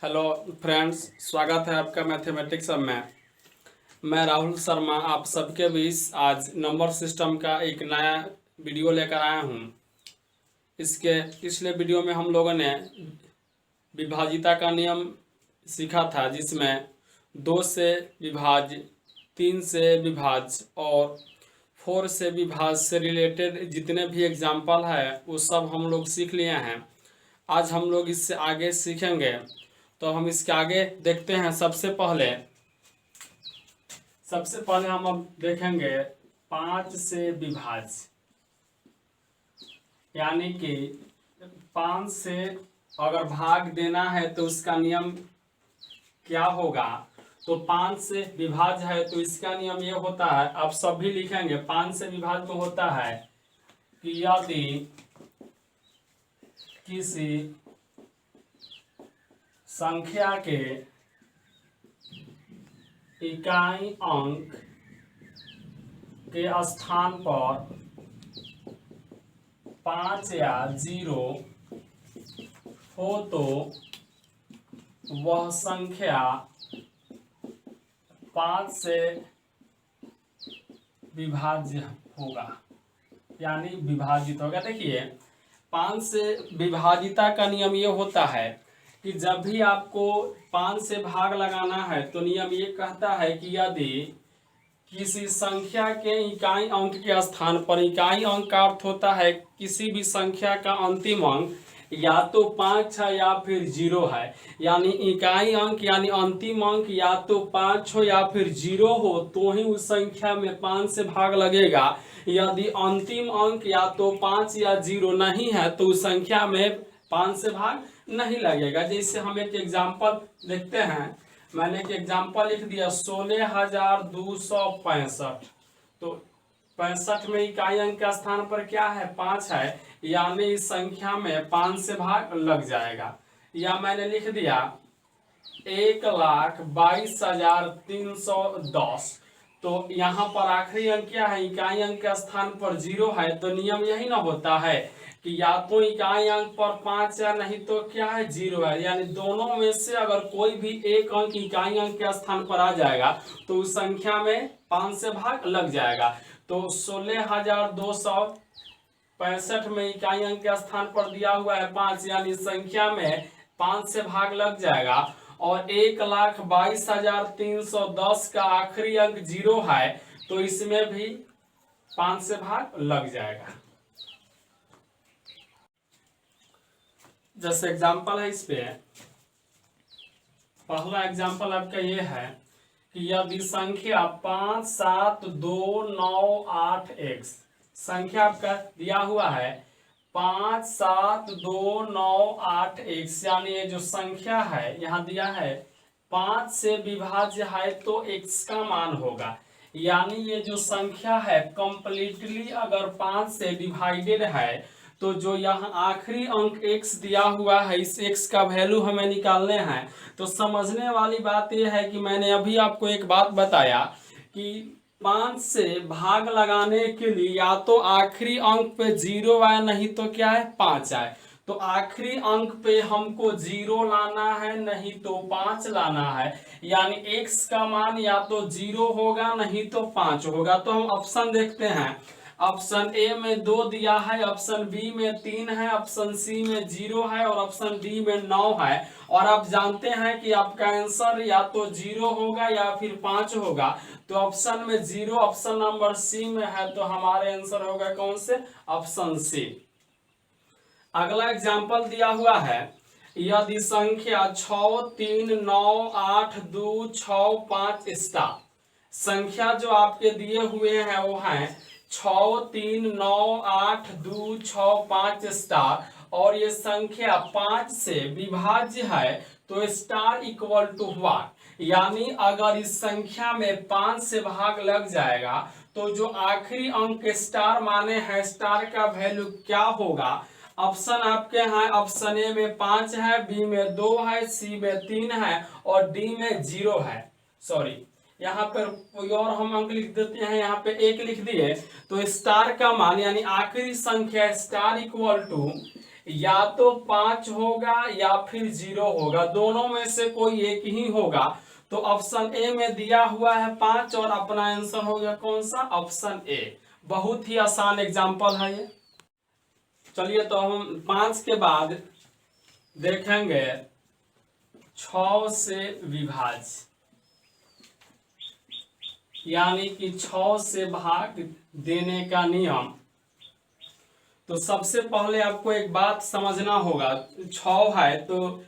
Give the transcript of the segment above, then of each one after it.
Hello friends, स्वागत है आपका मैथमेटिक्स में। मैं राहुल शर्मा आप सबके बीच आज नंबर सिस्टम का एक नया वीडियो लेकर आया हूँ। इसके पिछले वीडियो में हम लोगों ने विभाजिता का नियम सीखा था, जिसमें 2 से विभाज्य, 3 से विभाज्य और 4 से विभाज्य से रिलेटेड जितने भी एग्जाम्पल है वो सब हम लोग सीख लिए हैं। आज हम लोग इससे आगे सीखेंगे, तो हम इसके आगे देखते हैं। सबसे पहले हम अब देखेंगे 5 से विभाज्य, यानी कि 5 से अगर भाग देना है तो उसका नियम क्या होगा। तो 5 से विभाज्य है तो इसका नियम ये होता है, आप सब भी लिखेंगे। 5 से विभाज्य में होता है कि यदि किसी संख्या के इकाई अंक के स्थान पर 5 या 0 हो तो वह संख्या 5 से विभाज्य होगा, यानी विभाजित होगा। देखिए, 5 से विभाजिता का नियम ये होता है कि जब भी आपको 5 से भाग लगाना है तो नियम ये कहता है कि यदि किसी संख्या के इकाई अंक के स्थान पर, इकाई अंक का अर्थ होता है किसी भी संख्या का अंतिम अंक या तो 5 है या फिर 0 है, यानी इकाई अंक यानी अंतिम अंक या तो 5 हो या फिर 0 हो तो ही उस संख्या में 5 से भाग लगेगा। यदि अंतिम अंक या तो 5 या 0 नहीं है तो उस संख्या में 5 से भाग नहीं लगेगा। जैसे हम एक एग्जाम्पल देखते हैं, मैंने एक एग्जाम्पल लिख दिया 16,265। तो 65 में इकाई अंक का स्थान पर क्या है, 5 है, यानी इस संख्या में 5 से भाग लग जाएगा। या मैंने लिख दिया 1,22,310। तो यहाँ पर आखिरी अंक क्या है, इकाई अंक के स्थान पर 0 है। तो नियम यही ना होता है कि या तो इकाई अंक पर 5 या नहीं तो क्या है, 0 है, यानी दोनों में से अगर कोई भी एक अंक इकाई अंक के स्थान पर आ जाएगा तो उस संख्या में 5 से भाग लग जाएगा। तो 16,265 में इकाई अंक के स्थान पर दिया हुआ है 5, यानी संख्या में 5 से भाग लग जाएगा। और 1,22,310 का आखिरी अंक 0 है, तो इसमें भी 5 से भाग लग जाएगा। जैसे एग्जाम्पल है, इस पे पहला एग्जाम्पल आपका ये है कि यदि संख्या 57298x संख्या आपका दिया हुआ है 57298x, यानी ये जो संख्या है यहाँ दिया है 5 से विभाज्य है तो x का मान होगा, यानी ये जो संख्या है कंप्लीटली अगर 5 से डिवाइडेड है तो जो यहाँ आखिरी अंक x दिया हुआ है इस x का वैल्यू हमें निकालने हैं। तो समझने वाली बात यह है कि मैंने अभी आपको एक बात बताया कि 5 से भाग लगाने के लिए या तो आखिरी अंक पे 0 आए, नहीं तो क्या है 5 आए। तो आखिरी अंक पे हमको 0 लाना है, नहीं तो 5 लाना है, यानी x का मान या तो 0 होगा नहीं तो 5 होगा। तो हम ऑप्शन देखते हैं। ऑप्शन ए में 2 दिया है, ऑप्शन बी में 3 है, ऑप्शन सी में 0 है और ऑप्शन डी में 9 है। और आप जानते हैं कि आपका आंसर या तो 0 होगा या फिर 5 होगा। तो ऑप्शन में 0 ऑप्शन नंबर सी में है, तो हमारे आंसर होगा कौन से, ऑप्शन सी। अगला एग्जाम्पल दिया हुआ है, यदि संख्या 6398265 स्टार संख्या जो आपके दिए हुए हैं वो है 6398265 स्टार, और ये संख्या 5 से विभाज्य है तो स्टार इक्वल टू व्हाट, यानी अगर इस संख्या में 5 से भाग लग जाएगा तो जो आखिरी अंक स्टार माने हैं स्टार का वैल्यू क्या होगा। ऑप्शन आपके हैं, ऑप्शन ए में 5 है, बी में 2 है, सी में 3 है और डी में 0 है। सॉरी, यहाँ पर कोई और हम अंक लिख देते हैं, यहाँ पे 1 लिख दिए। तो स्टार का मान यानी आखिरी संख्या स्टार इक्वल टू या तो 5 होगा या फिर 0 होगा, दोनों में से कोई एक ही होगा। तो ऑप्शन ए में दिया हुआ है 5 और अपना आंसर हो गया कौन सा, ऑप्शन ए। बहुत ही आसान एग्जांपल है ये। चलिए तो हम 5 के बाद देखेंगे 6 से विभाज्य, यानी कि 6 से भाग देने का नियम। तो सबसे पहले आपको एक बात समझना होगा, 6 है तो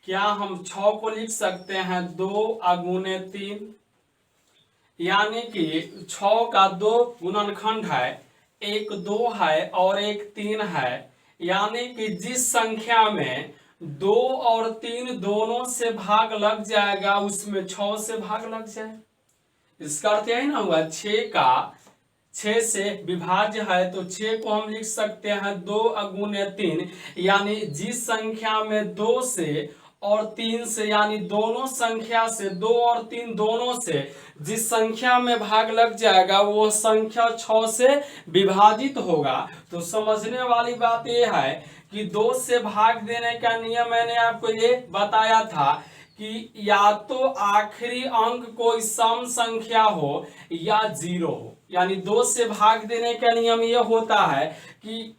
क्या हम 6 को लिख सकते हैं 2 अगुने 3, यानी कि 6 का 2 गुणनखंड है, एक 2 है और एक 3 है, यानी कि जिस संख्या में 2 और 3 दोनों से भाग लग जाएगा उसमें 6 से भाग लग जाए। इसका अर्थ यही ना हुआ 6 से विभाज्य है, तो 6 को हम लिख सकते हैं 2 अगुने 3, यानी जिस संख्या में 2 से और 3 से, यानी दोनों संख्या से 2 और 3 दोनों से जिस संख्या में भाग लग जाएगा वो संख्या 6 से विभाजित होगा। तो समझने वाली बात यह है कि 2 से भाग देने का नियम मैंने आपको ये बताया था कि या तो आखिरी अंक कोई सम संख्या हो या 0 हो, यानी 2 से भाग देने का नियम ये होता है कि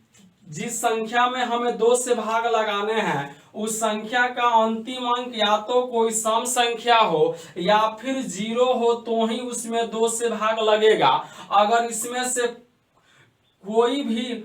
जिस संख्या में हमें 2 से भाग लगाने हैं उस संख्या का अंतिम अंक या तो कोई सम संख्या हो या फिर 0 हो, तो ही उसमें 2 से भाग लगेगा। अगर इसमें से कोई भी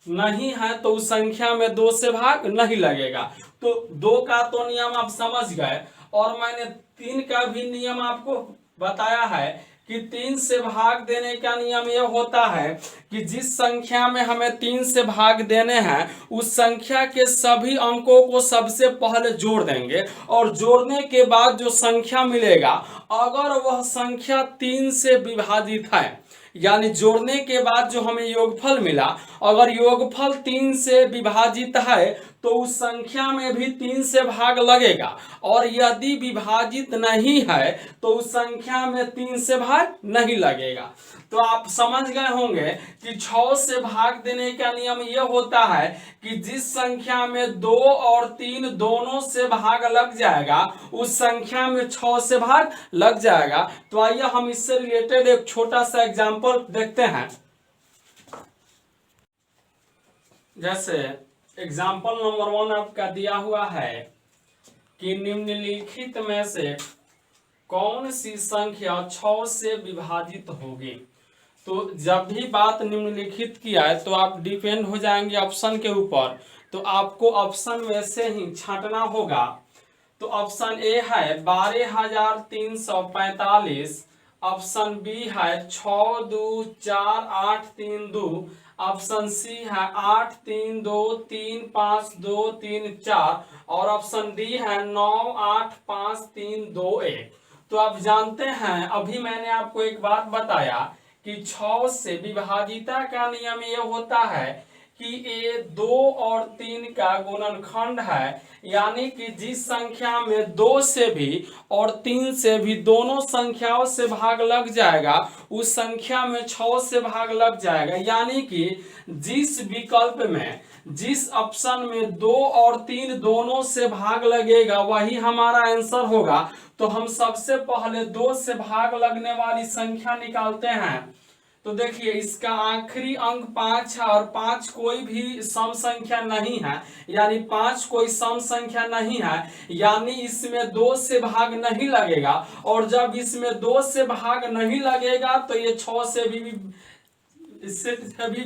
नहीं है तो उस संख्या में 2 से भाग नहीं लगेगा। तो 2 का तो नियम आप समझ गए, और मैंने 3 का भी नियम आपको बताया है कि 3 से भाग देने का नियम यह होता है कि जिस संख्या में हमें 3 से भाग देने हैं उस संख्या के सभी अंकों को सबसे पहले जोड़ देंगे, और जोड़ने के बाद जो संख्या मिलेगा अगर वह संख्या 3 से विभाजित है, यानी जोड़ने के बाद जो हमें योगफल मिला अगर योगफल 3 से विभाजित है तो उस संख्या में भी 3 से भाग लगेगा, और यदि विभाजित नहीं है तो उस संख्या में 3 से भाग नहीं लगेगा। तो आप समझ गए होंगे कि 6 से भाग देने का नियम यह होता है कि जिस संख्या में 2 और 3 दोनों से भाग लग जाएगा उस संख्या में 6 से भाग लग जाएगा। तो आइए हम इससे रिलेटेड एक छोटा सा एग्जांपल देखते हैं। जैसे एग्जांपल नंबर 1 आपका दिया हुआ है कि निम्नलिखित में से कौन सी संख्या 6 से विभाजित होगी। तो जब भी बात निम्नलिखित की है तो आप डिपेंड हो जाएंगे ऑप्शन के ऊपर, तो आपको ऑप्शन में से ही छांटना होगा। तो ऑप्शन ए है 12,345, ऑप्शन बी है 6 2 4 8 3 2, ऑप्शन सी है 8 3 2 3 5 2 3 4, और ऑप्शन डी है 9 8 5 3 2 1। तो आप जानते हैं अभी मैंने आपको एक बात बताया कि 6 से विभाजिता का नियम ये होता है कि ये 2 और 3 का गुणनखंड है, यानी कि जिस संख्या में 2 से भी और 3 से भी दोनों संख्याओं से भाग लग जाएगा उस संख्या में 6 से भाग लग जाएगा, यानी कि जिस विकल्प में जिस ऑप्शन में 2 और 3 दोनों से भाग लगेगा वही हमारा आंसर होगा। तो हम सबसे पहले 2 से भाग लगने वाली संख्या निकालते हैं। तो देखिए इसका आखिरी अंक 5 है और 5 कोई भी सम संख्या नहीं है, यानी 5 कोई सम संख्या नहीं है, यानी इसमें 2 से भाग नहीं लगेगा, और जब इसमें 2 से भाग नहीं लगेगा तो ये 6 से भी इससे भी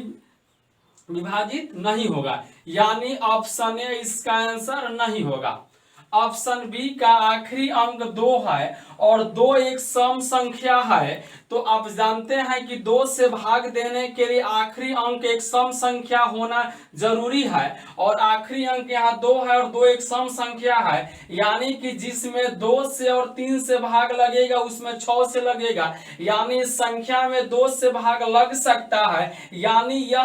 विभाजित नहीं होगा, यानी ऑप्शन ए इसका आंसर नहीं होगा। ऑप्शन बी का आखिरी अंक 2 है और 2 एक सम संख्या है, तो आप जानते हैं कि 2 से भाग देने के लिए आखिरी अंक एक सम संख्या होना जरूरी है, और आखिरी अंक यहाँ 2 है और 2 एक सम संख्या है, यानी कि जिसमें 2 से और 3 से भाग लगेगा उसमें 6 से लगेगा, यानी इस संख्या में 2 से भाग लग सकता है, यानी यह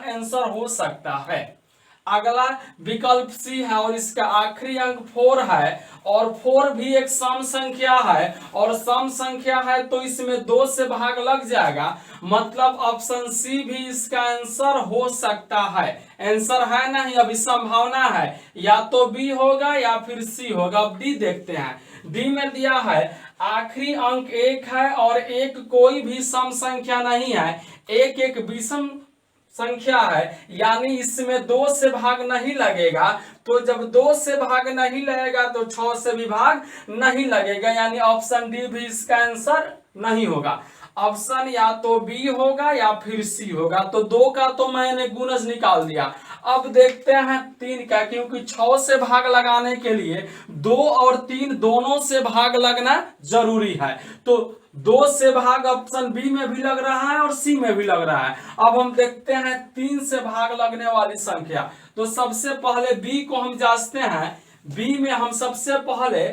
आंसर हो सकता है। अगला विकल्प सी है और इसका आखिरी अंक 4 है और 4 भी एक सम संख्या है और सम संख्या है तो इसमें 2 से भाग लग जाएगा, मतलब ऑप्शन सी भी इसका आंसर हो सकता है। आंसर है नहीं, अभी संभावना है, या तो बी होगा या फिर सी होगा। अब डी देखते हैं। डी में दिया है आखिरी अंक 1 है और एक कोई भी सम संख्या नहीं है, एक एक विषम संख्या है, यानी इसमें 2 से भाग नहीं लगेगा। तो जब 2 से भाग नहीं लगेगा तो 6 से भी भाग नहीं लगेगा, यानी ऑप्शन डी भी इसका आंसर नहीं होगा। ऑप्शन या तो बी होगा या फिर सी होगा। तो 2 का तो मैंने गुणज निकाल दिया। अब देखते हैं 3 का, क्योंकि 6 से भाग लगाने के लिए 2 और 3 दोनों से भाग लगना जरूरी है। तो 2 से भाग ऑप्शन बी में भी लग रहा है और सी में भी लग रहा है। अब हम देखते हैं 3 से भाग लगने वाली संख्या। तो सबसे पहले बी को हम जांचते हैं। बी में हम सबसे पहले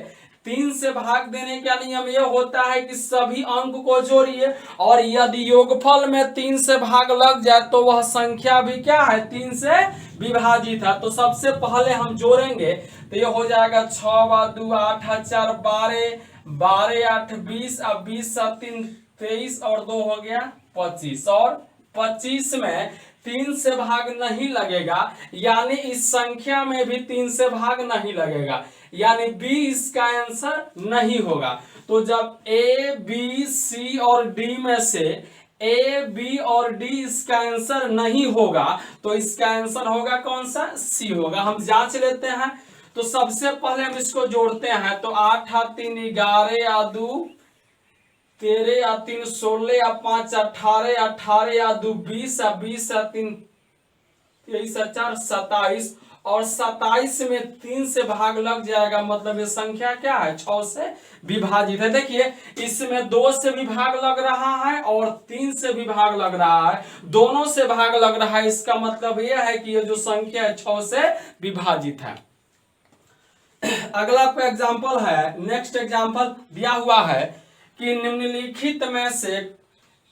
3 से भाग देने का नियम यह होता है कि सभी अंक को जोड़िए और यदि योगफल में 3 से भाग लग जाए तो वह संख्या भी क्या है, 3 से विभाजित है। तो सबसे पहले हम जोड़ेंगे तो यह हो जाएगा 6 व 2 8 4 12 12 8 20 अब 20 7 3 23 और 2 हो गया 25 और 25 में 3 से भाग नहीं लगेगा, यानी इस संख्या में भी 3 से भाग नहीं लगेगा, यानी बी इसका आंसर नहीं होगा। तो जब ए बी सी और डी में से ए बी और डी इसका आंसर नहीं होगा तो इसका आंसर होगा कौन सा, सी होगा। हम जांच लेते हैं। तो सबसे पहले हम इसको जोड़ते हैं। तो 8 और 3 11 या 2 13 या 3 16 या 5 18 18 या 2 20 या 20 या 3 23 या 4 27 और 27 में 3 से भाग लग जाएगा, मतलब ये संख्या क्या है, 6 से विभाजित है। देखिए इसमें 2 से भी भाग लग रहा है और 3 से भी भाग लग रहा है, दोनों से भाग लग रहा है। इसका मतलब यह है कि ये जो संख्या है 6 से विभाजित है। अगला कोई एग्जाम्पल है। नेक्स्ट एग्जाम्पल दिया हुआ है कि निम्नलिखित में से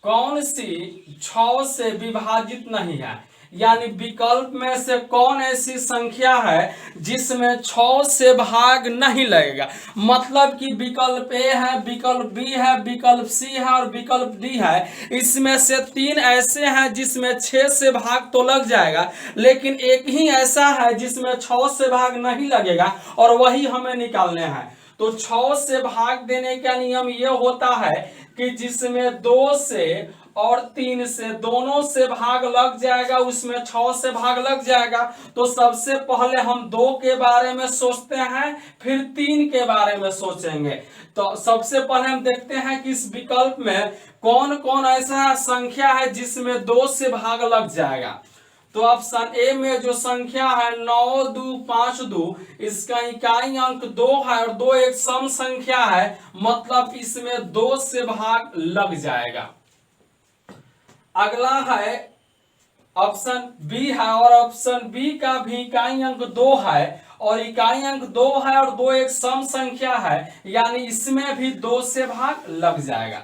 कौन सी 6 से विभाजित नहीं है, यानी विकल्प में से कौन ऐसी संख्या है जिसमें 6 से भाग नहीं लगेगा। मतलब कि विकल्प ए है, विकल्प बी है, विकल्प सी है और विकल्प डी है। इसमें से 3 ऐसे हैं जिसमें 6 से भाग तो लग जाएगा, लेकिन एक ही ऐसा है जिसमें 6 से भाग नहीं लगेगा और वही हमें निकालने हैं। तो 6 से भाग देने का नियम यह होता है कि जिसमें 2 से और 3 से दोनों से भाग लग जाएगा उसमें 6 से भाग लग जाएगा। तो सबसे पहले हम 2 के बारे में सोचते हैं, फिर 3 के बारे में सोचेंगे। तो सबसे पहले हम देखते हैं कि इस विकल्प में कौन कौन ऐसा संख्या है जिसमें 2 से भाग लग जाएगा। तो ऑप्शन ए में जो संख्या है 9 2 5 2, इसका इकाई अंक 2 है और 2 एक सम संख्या है, मतलब इसमें 2 से भाग लग जाएगा। अगला है ऑप्शन बी है और ऑप्शन बी का भी इकाई अंक 2 है और इकाई अंक 2 है और 2 एक सम संख्या है, यानी इसमें भी 2 से भाग लग जाएगा।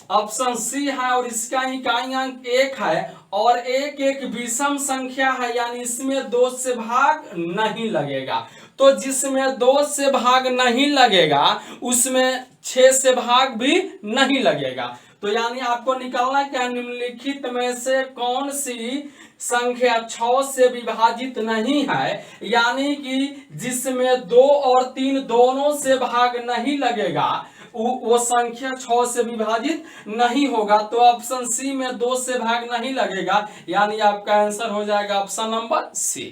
ऑप्शन सी है और इसका इकाई अंक 1 है और एक एक विषम संख्या है, यानी इसमें 2 से भाग नहीं लगेगा। तो जिसमें 2 से भाग नहीं लगेगा उसमें 6 से भाग भी नहीं लगेगा। तो यानी आपको निकालना क्या, निम्नलिखित में से कौन सी संख्या 6 से विभाजित नहीं है, यानी कि जिसमें 2 और 3 दोनों से भाग नहीं लगेगा वो संख्या 6 से विभाजित नहीं होगा। तो ऑप्शन सी में 2 से भाग नहीं लगेगा, यानी आपका आंसर हो जाएगा ऑप्शन नंबर सी।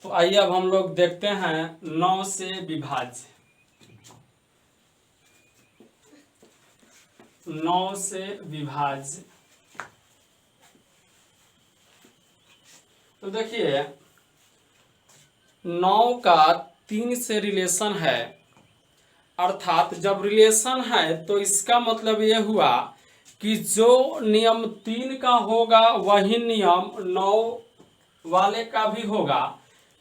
तो आइए अब हम लोग देखते हैं 9 से विभाज्य। 9 से विभाज्य। तो देखिए 9 का 3 से रिलेशन है, अर्थात जब रिलेशन है तो इसका मतलब यह हुआ कि जो नियम 3 का होगा वही नियम 9 वाले का भी होगा।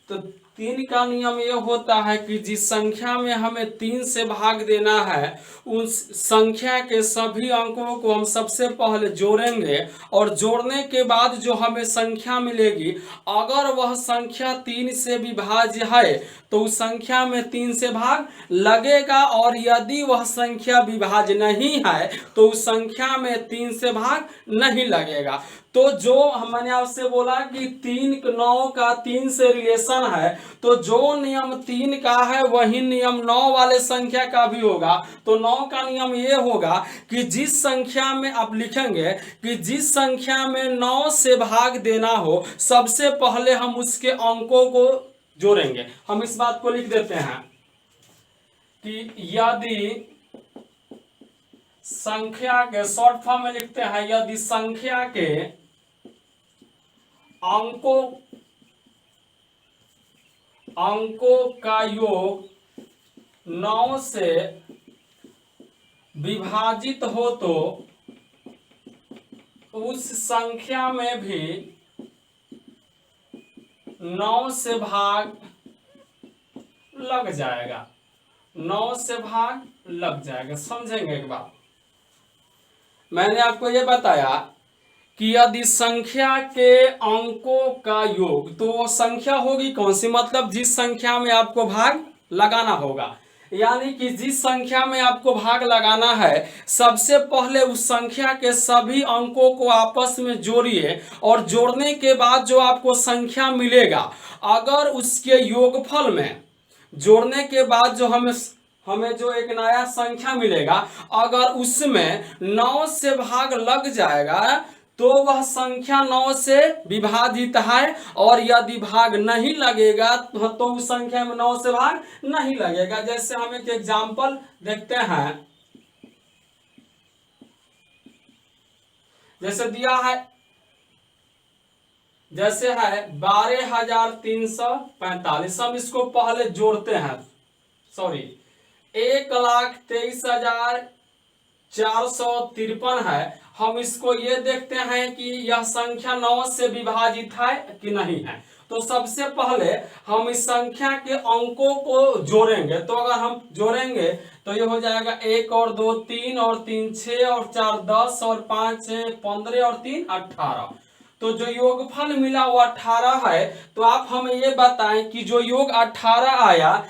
तो तीन का नियम ये होता है कि जिस संख्या में हमें 3 से भाग देना है उस संख्या के सभी अंकों को हम सबसे पहले जोड़ेंगे और जोड़ने के बाद जो हमें संख्या मिलेगी अगर वह संख्या 3 से विभाज्य है तो उस संख्या में 3 से भाग लगेगा, और यदि वह संख्या विभाज्य नहीं है तो उस संख्या में 3 से भाग नहीं लगेगा। तो जो मैंने आपसे बोला कि 9 का 3 से रिलेशन है, तो जो नियम 3 का है वही नियम 9 वाले संख्या का भी होगा। तो 9 का नियम ये होगा कि जिस संख्या में आप लिखेंगे कि जिस संख्या में 9 से भाग देना हो सबसे पहले हम उसके अंकों को जोड़ेंगे। हम इस बात को लिख देते हैं कि यदि संख्या के, शॉर्ट फॉर्म में लिखते हैं, यदि संख्या के अंकों का योग 9 से विभाजित हो तो उस संख्या में भी 9 से भाग लग जाएगा। 9 से भाग लग जाएगा। समझेंगे एक बात, मैंने आपको यह बताया कि यदि संख्या के अंकों का योग, तो वो संख्या होगी कौन सी, मतलब जिस संख्या में आपको भाग लगाना होगा, यानी कि जिस संख्या में आपको भाग लगाना है सबसे पहले उस संख्या के सभी अंकों को आपस में जोड़िए और जोड़ने के बाद जो आपको संख्या मिलेगा अगर उसके योगफल में जोड़ने के बाद जो हमें जो एक नया संख्या मिलेगा अगर उसमें 9 से भाग लग जाएगा तो वह संख्या 9 से विभाजित है, और यदि भाग नहीं लगेगा तो उस संख्या में 9 से भाग नहीं लगेगा। जैसे हम एक एग्जांपल देखते हैं, जैसे दिया है, जैसे है 12,345। हम इसको पहले जोड़ते हैं, 1,23,453 है। हम इसको ये देखते हैं कि यह संख्या 9 से विभाजित है कि नहीं है। तो सबसे पहले हम इस संख्या के अंकों को जोड़ेंगे। तो अगर हम जोड़ेंगे तो ये हो जाएगा 1 और 2 3 और 3 6 और 4 10 और 5 6 15 और 3 18। तो जो योगफल मिला वो 18 है। तो आप हमें ये बताएं कि जो योग 18 आया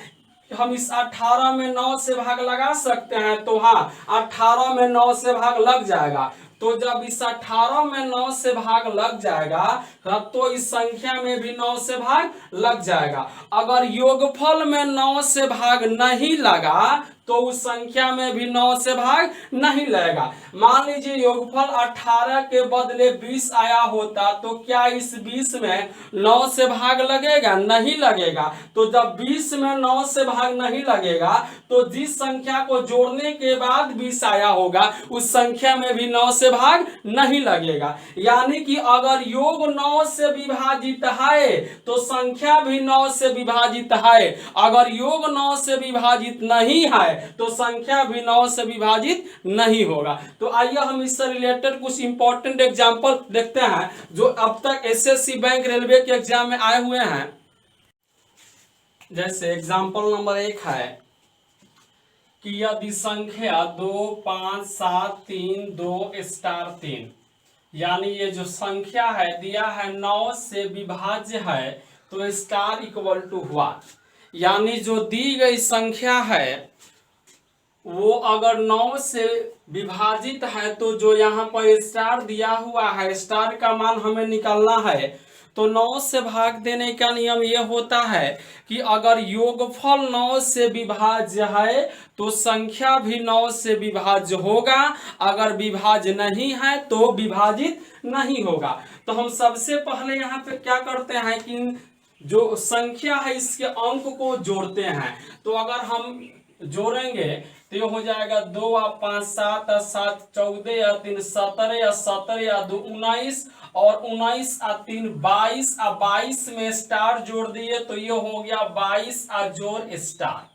हम इस 18 में 9 से भाग लगा सकते हैं। तो हाँ, 18 में 9 से भाग लग जाएगा। तो जब इस 18 में 9 से भाग लग जाएगा तो इस संख्या में भी 9 से भाग लग जाएगा। अगर योगफल में 9 से भाग नहीं लगा तो उस संख्या में भी 9 से भाग नहीं लगेगा। मान लीजिए योगफल 18 के बदले 20 आया होता तो क्या इस 20 में 9 से भाग लगेगा? नहीं लगेगा। तो जब 20 में 9 से भाग नहीं लगेगा तो जिस संख्या को जोड़ने के बाद 20 आया होगा उस संख्या में भी 9 से भाग नहीं लगेगा। यानी कि अगर योग 9 से विभाजित है तो संख्या भी 9 से विभाजित है, अगर योग 9 से विभाजित नहीं है तो संख्या भी 9 से विभाजित नहीं होगा। तो आइए हम इससे रिलेटेड कुछ इंपॉर्टेंट एग्जांपल देखते हैं जो अब तक एसएससी बैंक रेलवे के एग्जाम में आए हुए हैं। जैसे एग्जांपल नंबर 1 है कि यदि संख्या 2 5 7 3 2 *3, यानी ये जो संख्या है दिया है 9 से विभाज्य है तो स्टार इक्वल टू हुआ, यानी जो दी गई संख्या है वो अगर 9 से विभाजित है तो जो यहाँ पर स्टार दिया हुआ है स्टार का मान हमें निकालना है। तो 9 से भाग देने का नियम ये होता है कि अगर योगफल 9 से विभाज्य है तो संख्या भी 9 से विभाज्य होगा, अगर विभाज्य नहीं है तो विभाजित नहीं होगा। तो हम सबसे पहले यहाँ पे क्या करते हैं कि जो संख्या है इसके अंक को जोड़ते हैं। तो अगर हम जोड़ेंगे तो ये हो जाएगा 2 और 5 7 और 7 14 और 3 17 और 17 और 2 19 और 19 और 3 22 और 22 में स्टार जोड़ दिए तो ये हो गया 22 और जोड़ स्टार।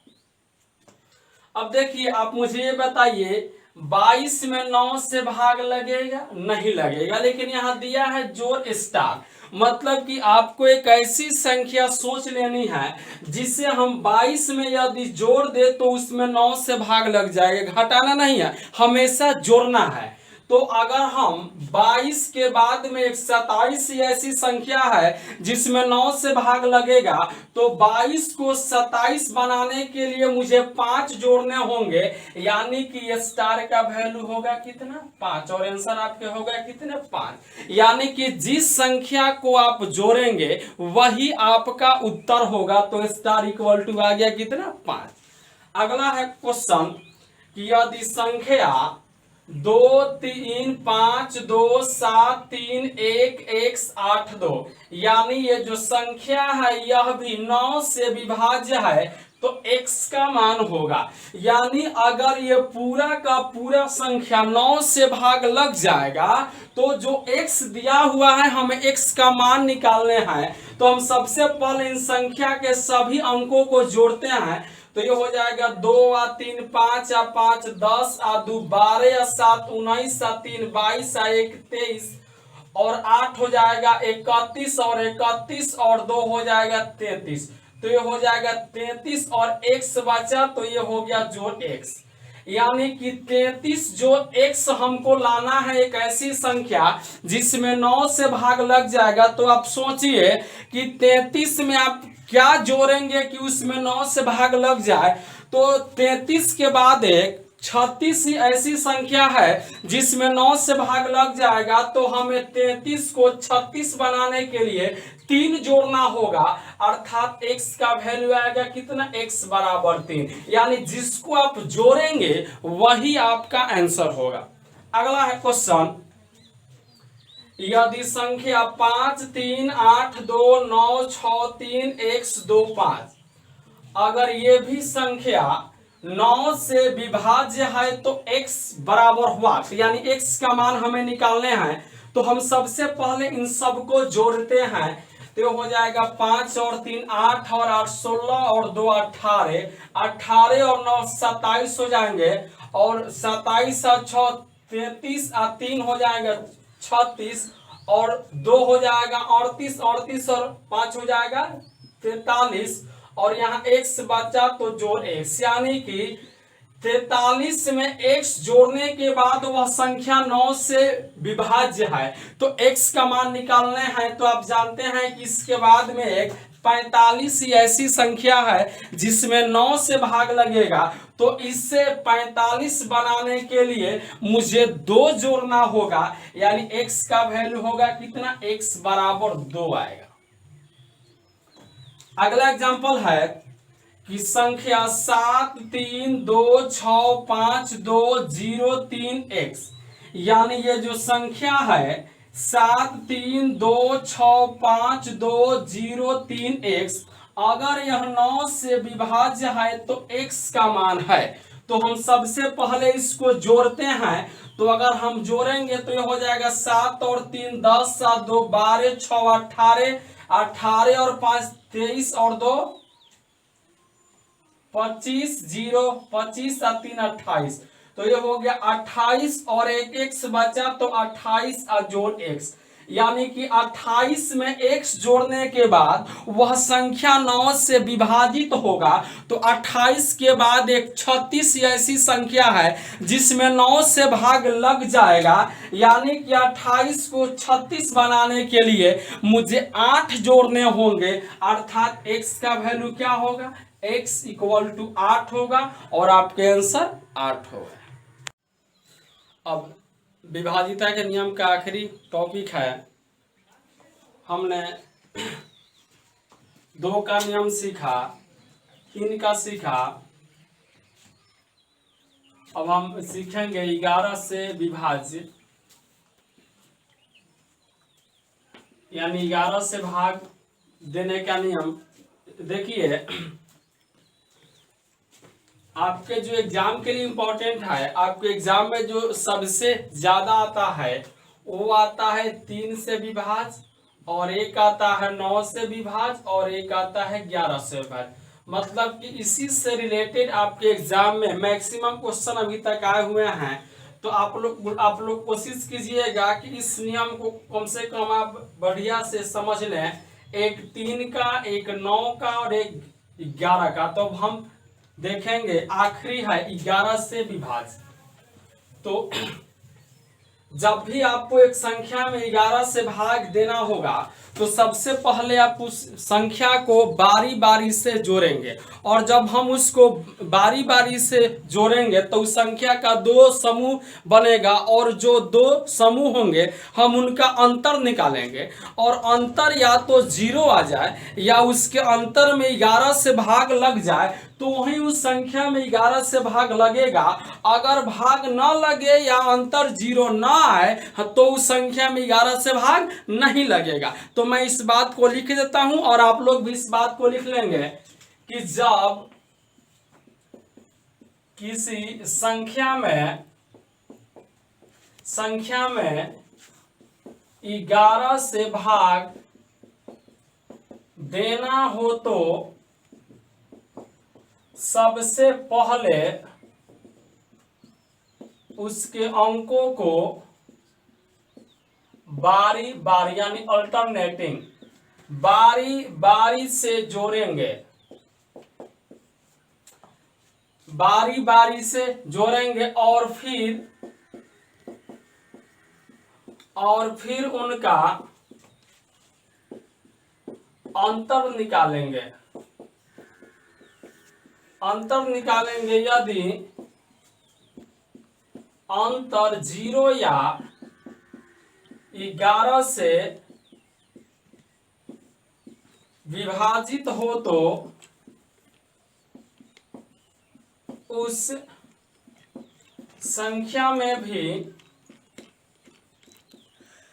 अब देखिए आप मुझे ये बताइए 22 में 9 से भाग लगेगा? नहीं लगेगा, लेकिन यहाँ दिया है जोड़ स्टार, मतलब कि आपको एक ऐसी संख्या सोच लेनी है जिसे हम 22 में यदि जोड़ दे तो उसमें 9 से भाग लग जाएगा, घटाना नहीं है, हमेशा जोड़ना है। तो अगर हम 22 के बाद में एक 27 ऐसी संख्या है जिसमें 9 से भाग लगेगा, तो 22 को 27 बनाने के लिए मुझे 5 जोड़ने होंगे, यानी कि ये स्टार का वैल्यू होगा कितना 5, और आंसर आपके होगा कितने 5। यानी कि जिस संख्या को आप जोड़ेंगे वही आपका उत्तर होगा, तो स्टार इक्वल टू आ गया कितना 5। अगला है क्वेश्चन कि यदि संख्या 2 3 5 2 7 3 1 x 8 2, यानी ये जो संख्या है यह भी 9 से विभाज्य है, तो x का मान होगा। यानी अगर ये पूरा का पूरा संख्या 9 से भाग लग जाएगा तो जो x दिया हुआ है हमें x का मान निकालने हैं, तो हम सबसे पहले इन संख्या के सभी अंकों को जोड़ते हैं। तो ये हो जाएगा 2 और 3 5 और 5 10 और 2 12 और 7 19 और 3 22 और 1 23 और 8 हो जाएगा 31 और 31 और 2 हो जाएगा 33। तो ये हो जाएगा 33 और x बचा, तो ये हो गया जोड़ x, यानी कि 33 जो x हमको लाना है एक ऐसी संख्या जिसमें 9 से भाग लग जाएगा। तो आप सोचिए कि 33 में आप क्या जोड़ेंगे कि उसमें 9 से भाग लग जाए। तो 33 के बाद एक 36 ही ऐसी संख्या है जिसमें 9 से भाग लग जाएगा, तो हमें 33 को 36 बनाने के लिए 3 जोड़ना होगा, अर्थात x का वैल्यू आएगा कितना x बराबर 3, यानी जिसको आप जोड़ेंगे वही आपका आंसर होगा। अगला है क्वेश्चन, यदि संख्या 5 3 8 2 9 6 3 x 2 5, अगर ये भी संख्या 9 से विभाज्य है तो x बराबर हुआ, यानी x का मान हमें निकालने हैं। तो हम सबसे पहले इन सबको जोड़ते हैं, तो हो जाएगा 5 और 3 8 और 8 16 और 2 18, 18 और 9 27 हो जाएंगे, और 27 और 6 33 और 3 हो जाएगा 36 और 2 हो जाएगा 38, 38 और 5 हो जाएगा 43, और यहाँ x बचा तो जोड़ x, यानी कि 43 में x जोड़ने के बाद वह संख्या 9 से विभाज्य है, तो x का मान निकालने हैं। तो आप जानते हैं कि इसके बाद में एक 45 ही ऐसी संख्या है जिसमें 9 से भाग लगेगा, तो इससे 45 बनाने के लिए मुझे 2 जोड़ना होगा, यानी x का वैल्यू होगा कितना x बराबर 2 आएगा। अगला एग्जांपल है कि संख्या 7 3 2 6 5 2 0 3 x, यानी ये जो संख्या है 7 3 2 6 5 2 0 3 x, अगर यह 9 से विभाज्य है तो x का मान है। तो हम सबसे पहले इसको जोड़ते हैं, तो अगर हम जोड़ेंगे तो यह हो जाएगा 7 और 3 10 और 2 12 6 18, 18 और 5 23 और 2 25 0 25 और 3 28, तो ये हो गया 28 और एक x बचा, तो 28 और जोड़ x, यानी कि 28 में x जोड़ने के बाद वह संख्या 9 से विभाजित होगा। तो 28 के बाद एक 36 ऐसी संख्या है जिसमें 9 से भाग लग जाएगा, यानी कि 28 को 36 बनाने के लिए मुझे 8 जोड़ने होंगे, अर्थात x का वैल्यू क्या होगा x इक्वल टू 8 होगा, और आपके आंसर 8 होगा। अब विभाजिता के नियम का आखिरी टॉपिक है, हमने 2 का नियम सीखा, 3 का सीखा, अब हम सीखेंगे 11 से विभाज्य, यानी 11 से भाग देने का नियम। देखिए आपके जो एग्जाम के लिए इम्पोर्टेंट है, आपके एग्जाम में जो सबसे ज्यादा आता है वो आता है 3 से विभाज्य, और एक आता है 9 से विभाज्य, और एक आता है 11 से विभाज्य। मतलब कि इसी से रिलेटेड आपके एग्जाम में मैक्सिमम क्वेश्चन अभी तक आए हुए हैं। तो आप लोग कोशिश कीजिएगा कि इस नियम को कम से कम आप बढ़िया से समझ लें। एक 3 का, एक 9 का और एक 11 का। तो अब हम देखेंगे आखिरी है 11 से विभाज्य। तो जब भी आपको एक संख्या में 11 से भाग देना होगा तो सबसे पहले आप उस संख्या को बारी बारी से जोड़ेंगे, और जब हम उसको बारी बारी से जोड़ेंगे तो उस संख्या का 2 समूह बनेगा, और जो 2 समूह होंगे हम उनका अंतर निकालेंगे, और अंतर या तो 0 आ जाए या उसके अंतर में 11 से भाग लग जाए तो वही उस संख्या में 11 से भाग लगेगा। अगर भाग न लगे या अंतर 0 ना आए तो उस संख्या में 11 से भाग नहीं लगेगा। तो मैं इस बात को लिख देता हूं और आप लोग भी इस बात को लिख लेंगे कि जब किसी संख्या में 11 से भाग देना हो तो सबसे पहले उसके अंकों को बारी बारी यानी अल्टरनेटिंग बारी बारी से जोड़ेंगे, बारी बारी से जोड़ेंगे और फिर उनका अंतर निकालेंगे। अंतर निकालेंगे यदि अंतर 0 या 11 से विभाजित हो तो उस संख्या में भी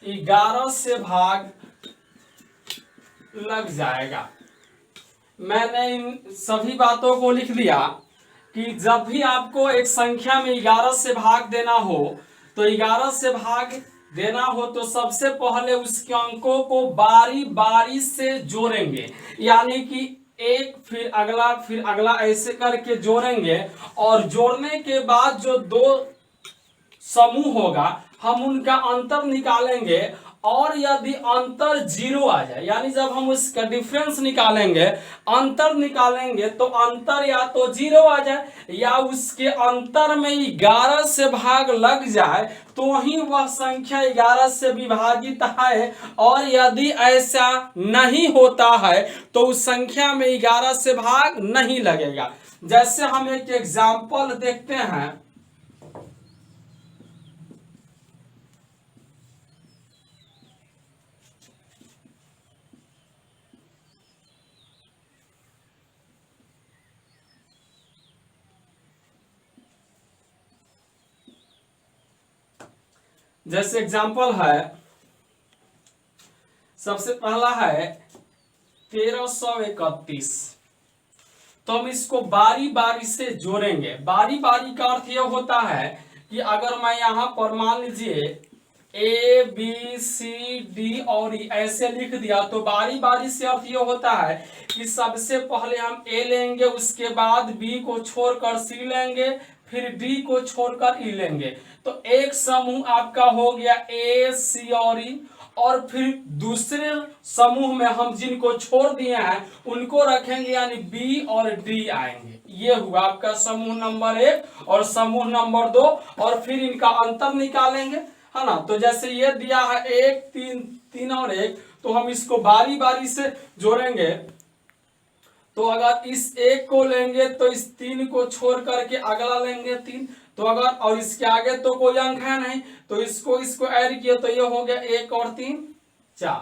11 से भाग लग जाएगा। मैंने इन सभी बातों को लिख दिया कि जब भी आपको एक संख्या में 11 से भाग देना हो तो 11 से भाग देना हो तो सबसे पहले उसके अंकों को बारी बारी से जोड़ेंगे, यानी कि एक फिर अगला ऐसे करके जोड़ेंगे, और जोड़ने के बाद जो 2 समूह होगा हम उनका अंतर निकालेंगे, और यदि अंतर 0 आ जाए यानी जब हम उसका डिफरेंस निकालेंगे, अंतर निकालेंगे तो अंतर या तो 0 आ जाए या उसके अंतर में 11 से भाग लग जाए तो ही वह संख्या 11 से विभाजित है, और यदि ऐसा नहीं होता है तो उस संख्या में 11 से भाग नहीं लगेगा। जैसे हम एक एग्जाम्पल देखते हैं। जैसे एग्जाम्पल है, सबसे पहला है 1331। तो हम इसको बारी बारी से जोड़ेंगे। बारी बारी का अर्थ यह होता है कि अगर मैं यहां पर मान लीजिए A B C D और ऐसे लिख दिया तो बारी बारी से अर्थ यह होता है कि सबसे पहले हम A लेंगे, उसके बाद B को छोड़कर C लेंगे, फिर D को छोड़कर E लेंगे। तो एक समूह आपका हो गया A C और E, और फिर दूसरे समूह में हम जिनको छोड़ दिए हैं उनको रखेंगे यानी B और D आएंगे। ये हुआ आपका समूह नंबर 1 और समूह नंबर 2, और फिर इनका अंतर निकालेंगे, है ना। तो जैसे ये दिया है 1 3 और 1, तो हम इसको बारी बारी से जोड़ेंगे। तो अगर इस 1 को लेंगे तो इस 3 को छोड़ करके अगला लेंगे 3, तो अगर और इसके आगे तो कोई अंक है नहीं तो इसको ऐड किए तो ये हो गया 1 और 3 4।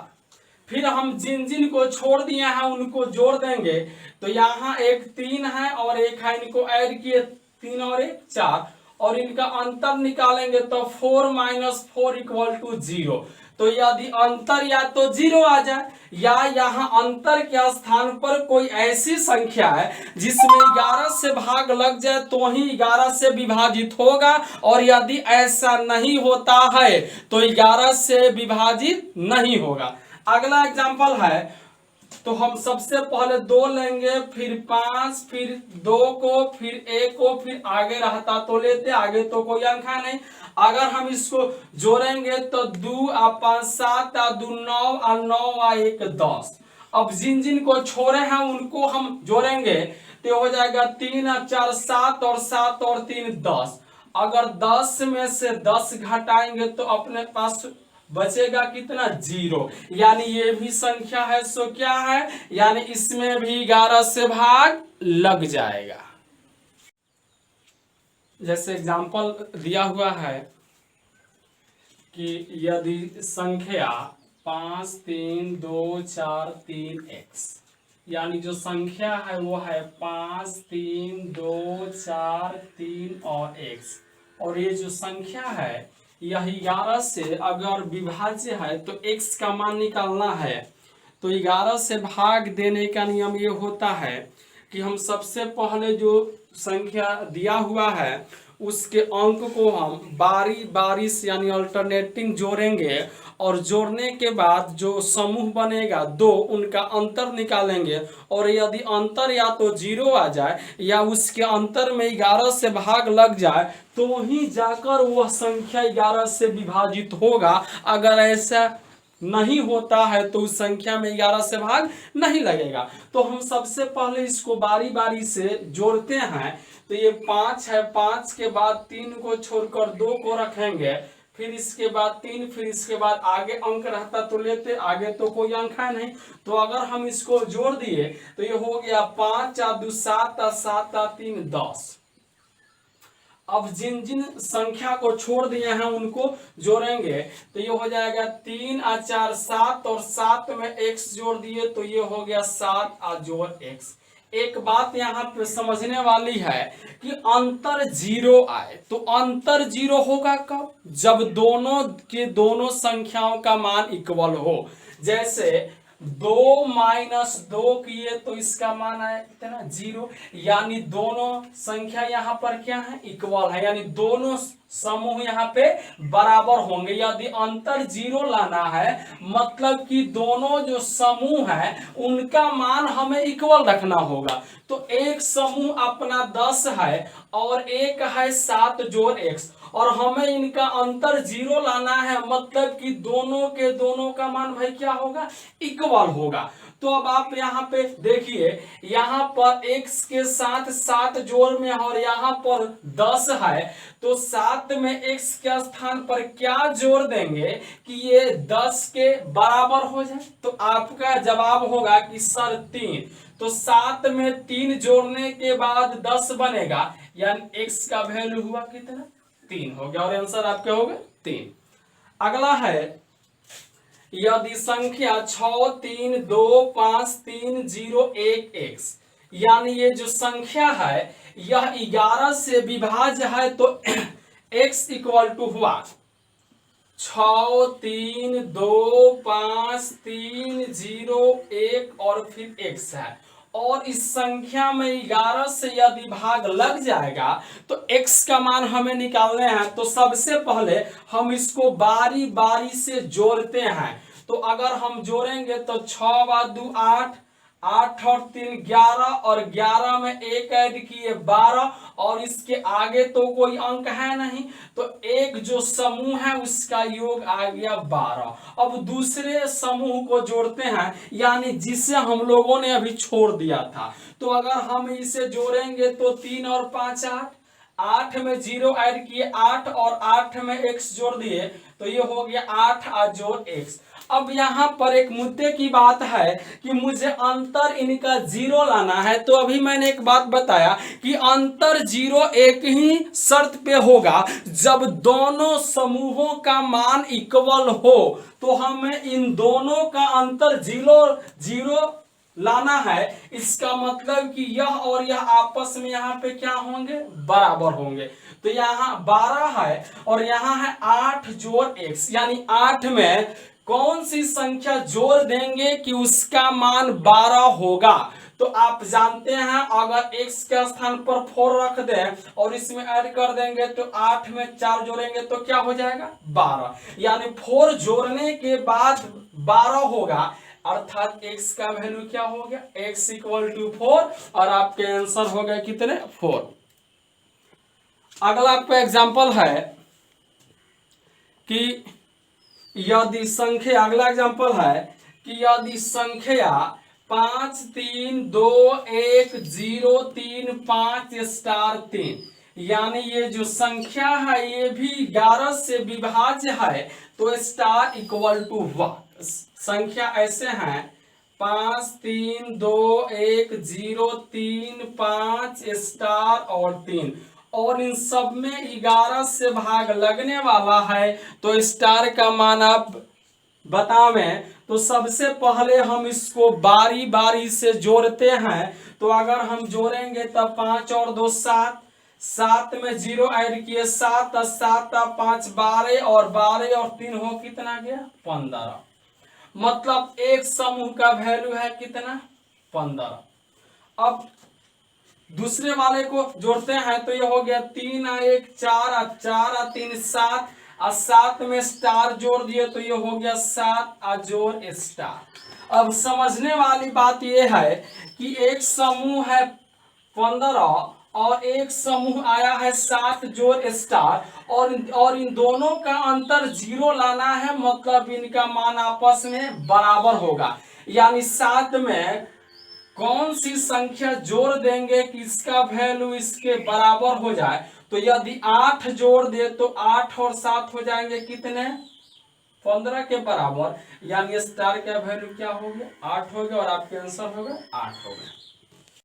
फिर हम जिन को छोड़ दिए हैं उनको जोड़ देंगे, तो यहाँ एक 3 है और एक है, इनको ऐड किए 3 और 1 4, और इनका अंतर निकालेंगे तो 4 - 4 = 0। तो यदि अंतर या तो 0 आ जाए या यहाँ अंतर के स्थान पर कोई ऐसी संख्या है जिसमें 11 से भाग लग जाए तो ही 11 से विभाजित होगा, और यदि ऐसा नहीं होता है तो 11 से विभाजित नहीं होगा। अगला एग्जाम्पल है तो हम सबसे पहले 2 लेंगे, फिर 5, फिर 2 को, फिर 1 को, फिर आगे रहता तो लेते, आगे तो कोई अंक है नहीं। अगर हम इसको जोड़ेंगे तो 2 और 5 7 और 2 9 और 9 और 1 10। अब जिन जिन को छोड़े हैं उनको हम जोड़ेंगे तो हो जाएगा 3 और 4 7 और 7 और 3 10। अगर 10 में से 10 घटाएंगे तो अपने पास बचेगा कितना? 0। यानी ये भी संख्या है, सो क्या है, यानी इसमें भी 11 से भाग लग जाएगा। जैसे एग्जांपल दिया हुआ है कि यदि संख्या 5 3 2 4 3 x, यानी जो संख्या है वो है 5 3 2 4 3 और x, और ये जो संख्या है यह 11 से अगर विभाज्य है तो x का मान निकालना है। तो 11 से भाग देने का नियम ये होता है कि हम सबसे पहले जो संख्या दिया हुआ है उसके अंक को हम बारी बारी से यानी अल्टरनेटिंग जोड़ेंगे, और जोड़ने के बाद जो समूह बनेगा 2 उनका अंतर निकालेंगे, और यदि अंतर या तो 0 आ जाए या उसके अंतर में 11 से भाग लग जाए तो ही जाकर वह संख्या 11 से विभाजित होगा। अगर ऐसा नहीं होता है तो उस संख्या में 11 से भाग नहीं लगेगा। तो हम सबसे पहले इसको बारी बारी से जोड़ते हैं। तो ये 5 है, 5 के बाद 3 को छोड़कर 2 को रखेंगे, फिर इसके बाद 3, फिर इसके बाद आगे अंक रहता तो लेते, आगे तो कोई अंक है नहीं। तो अगर हम इसको जोड़ दिए तो ये हो गया 5 और 2 7 और 7 और 3 10। अब जिन जिन संख्या को छोड़ दिए हैं उनको जोड़ेंगे तो ये हो जाएगा 3 और 4 7, और 7 में x जोड़ दिए तो ये हो गया 7 और जोड़ x। एक बात यहाँ पे समझने वाली है कि अंतर 0 आए तो अंतर 0 होगा कब? जब दोनों के दोनों संख्याओं का मान इक्वल हो। जैसे 2 माइनस 2 किए तो इसका मान आया कितना? 0। यानी दोनों संख्या यहाँ पर क्या है? इक्वल है, यानी दोनों समूह यहाँ पे बराबर होंगे। यदि अंतर 0 लाना है मतलब कि दोनों जो समूह है उनका मान हमें इक्वल रखना होगा। तो एक समूह अपना 10 है और एक है 7 जोड़ x, और हमें इनका अंतर 0 लाना है मतलब कि दोनों के दोनों का मान भाई क्या होगा? इक्वल होगा। तो अब आप यहाँ पे देखिए, यहाँ पर x के साथ 7 जोड़ में और यहाँ पर 10 है, तो 7 में x के स्थान पर क्या जोड़ देंगे कि ये 10 के बराबर हो जाए? तो आपका जवाब होगा कि सर 3। तो 7 में 3 जोड़ने के बाद 10 बनेगा, यानी x का वैल्यू हुआ कितना? 3 हो गया, और आंसर आपके हो गए 3। अगला है यदि संख्या 6 3 2 5 3 0 1 x, यानी ये जो संख्या है यह 11 से विभाज्य है तो x इक्वल टू हुआ 6 3 2 5 3 0 1 और फिर x है, और इस संख्या में 11 से यदि भाग लग जाएगा तो x का मान हमें निकालने हैं। तो सबसे पहले हम इसको बारी बारी से जोड़ते हैं। तो अगर हम जोड़ेंगे तो 6 व 2 8, 8 और 3 11, और 11 में 1 ऐड किए 12, और इसके आगे तो कोई अंक है नहीं, तो एक जो समूह है उसका योग आ गया 12। अब दूसरे समूह को जोड़ते हैं, यानी जिसे हम लोगों ने अभी छोड़ दिया था। तो अगर हम इसे जोड़ेंगे तो 3 और 5 8, 8 में 0 ऐड किए 8, और 8 में x जोड़ दिए तो ये हो गया 8 और जोड़ x। अब यहाँ पर एक मुद्दे की बात है कि मुझे अंतर इनका 0 लाना है। तो अभी मैंने एक बात बताया कि अंतर 0 एक ही शर्त पे होगा, जब दोनों समूहों का मान इक्वल हो। तो हमें इन दोनों का अंतर 0 लाना है। इसका मतलब कि यह और यह आपस में यहाँ पे क्या होंगे? बराबर होंगे। तो यहाँ 12 है और यहाँ है 8 जोड़ x, यानी 8 में कौन सी संख्या जोड़ देंगे कि उसका मान 12 होगा? तो आप जानते हैं अगर x के स्थान पर 4 रख दें और इसमें ऐड कर देंगे तो 8 में 4 जोड़ेंगे तो क्या हो जाएगा? 12। यानी 4 जोड़ने के बाद 12 होगा। अर्थात x का वैल्यू क्या हो गया, x इक्वल टू 4 और आपके आंसर हो गए कितने 4। अगला आपका एग्जाम्पल है कि यदि संख्या, अगला एग्जाम्पल है कि यदि संख्या 5 3 2 1 0 3 5 स्टार 3, यानी ये जो संख्या है ये भी 11 से विभाज्य है, तो स्टार इक्वल टू 1। संख्या ऐसे हैं 5 3 2 1 0 3 5 स्टार और 3, और इन सब में 11 से भाग लगने वाला है, तो स्टार का मान आप बतावें। तो सबसे पहले हम इसको बारी बारी से जोड़ते हैं। तो अगर हम जोड़ेंगे तब 5 और 2 7, 7 में 0 ऐड किए 7 और 7 5 12 और 12 और 3 हो कितना गया 15। मतलब एक समूह का वैल्यू है कितना 15। अब दूसरे वाले को जोड़ते हैं तो ये हो गया 3 और 1 4 और 4 और 3 7 और 7 में स्टार जोड़ दिए तो ये हो गया 7 और जोड़ स्टार। अब समझने वाली बात ये है कि एक समूह है 15 और एक समूह आया है 7 जोड़ स्टार, और इन दोनों का अंतर 0 लाना है, मतलब इनका मान आपस में बराबर होगा। यानी 7 में कौन सी संख्या जोड़ देंगे कि इसका वैल्यू इसके बराबर हो जाए। तो यदि 8 जोड़ दे तो 8 और 7 हो जाएंगे कितने 15 के बराबर, यानी स्टार का वैल्यू क्या हो गया 8 हो गया और आपके आंसर हो गया 8 हो गया।